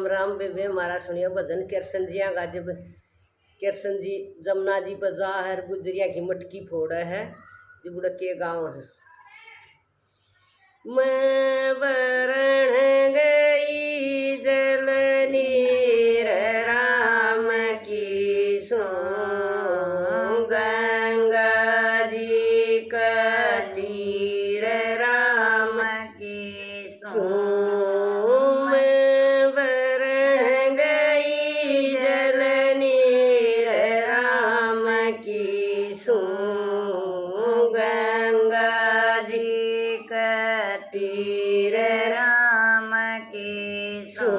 राम राम बेबे हमारा सुनियो भजन कृष्ण जी का जब कृष्ण जी जमुना जी बजा है गुजरिया की मटकी फोड़ा है जो बुढ़ के गाँव है। मैं बरण गई जल नीर राम की सो गंगा जी का तीर राम की सो तीर राम की सो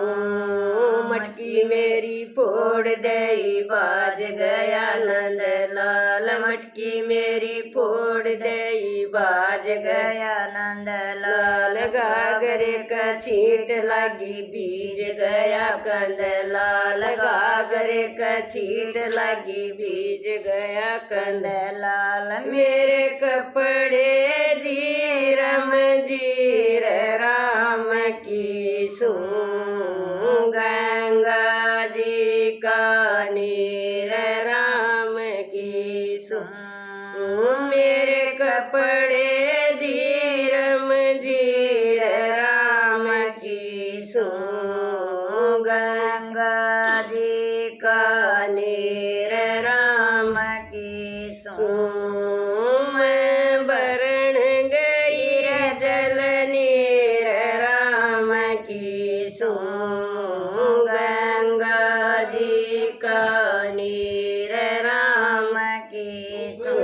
मटकी मेरी फोड़ दई बाज गया नंद लाल मटकी मेरी फोड़ दई बाज गया नंद लाल गागरे का छींट लगी बीज गया कंद लाल गागरे का छींट लगी बीज गया कंद लाल मेरे कपड़े जी रम जीर राम की सू गंगा जी का नीर राम की सू मेरे कपड़े जीरम जीर राम की सू गंगा जी का नीर राम की सू गंगा जी का नीर राम की सो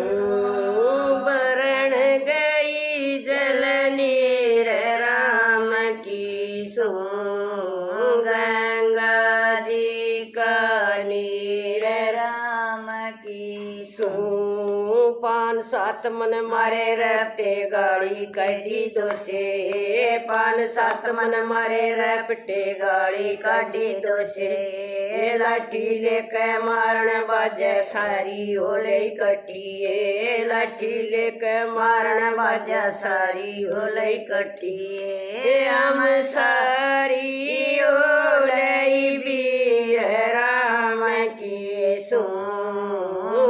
बरण गई जल नीर राम की सो गंगा जी का नीर राम की सो पान सात मन मारे रपटे गाड़ी कटी दो से पान सात मन मारे रपटे गाड़ी काटी दो से लाठी लेके मारण बाजे सारी ओले कटिए लाठी लेके मारण बाजा सारी ओले कटिए हम सारी ओले वीर राम की सो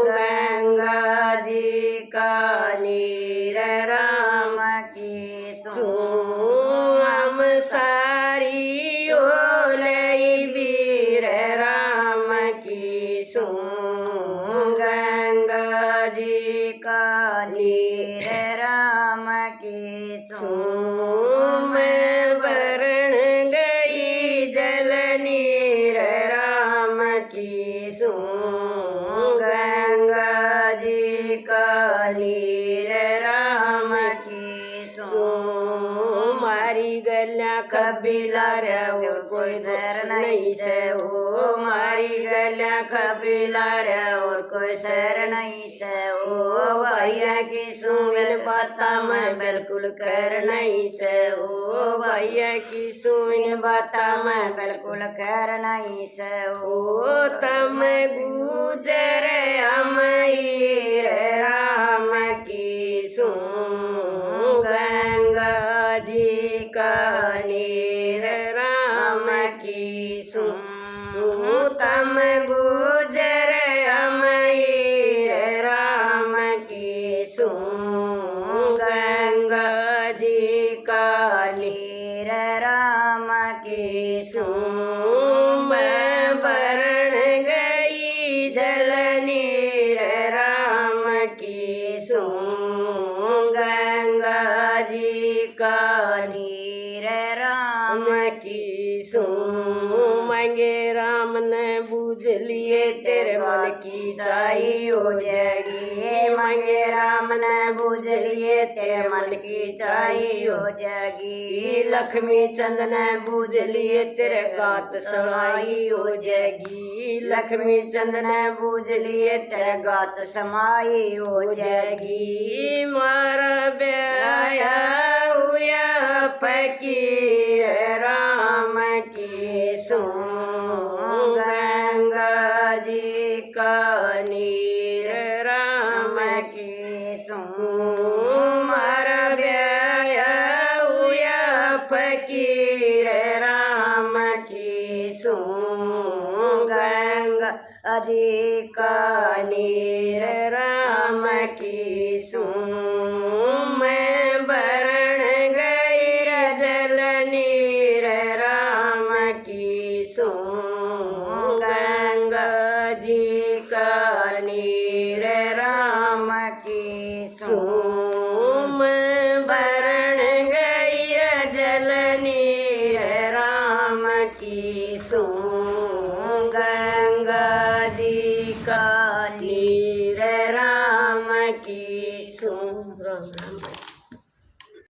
गंगा जी का नीर राम की सो हम सारी ओले वीर राम की सो गंगा जी का नीर राम की सो मैं बरण गई जल नीर राम की सो गंगा जी का नीर राम की सो मारी गल्या कबीला रे और कोई शर नहीं से हो मारी गल्या कबीला रे और कोई शर नहीं से हो भैया की सुन बाता मैं बिल्कुल कर नहीं से हो भैया की सुन बाता मैं बिल्कुल कर नहीं से हो तम गुजर अमईर राम की सो गंगा जी का नीर राम की सो तम गुजर अमईर राम की सो गंगा जी का नीर राम की सो मैं बरण गई जल नीर राम की सो गंगा जी का नीर राम की सो मांगे राम ने बूझ लिए तेरे मन की चाई हो जाएगी मांगे राम ने बूझ लिए तेरे मन की चाई हो जाएगी लक्ष्मी चंद ने बूझ लिए तेरे गात समाई हो जाएगी लक्ष्मी चंद ने बूझ लिए तेरे गात समाई हो जाएगी मारा ब्याया हुआ फकीर राम की सो गंगा जी का नीर राम की सो मारा ब्याया हुआ फकीर राम की सूं गंगा अधिक नीर राम की सूं मैं बरण गई जल नीर राम की सूं गंगा जी का नीर राम की सूं मैं बरण गई जल नीर राम की सूं गंगा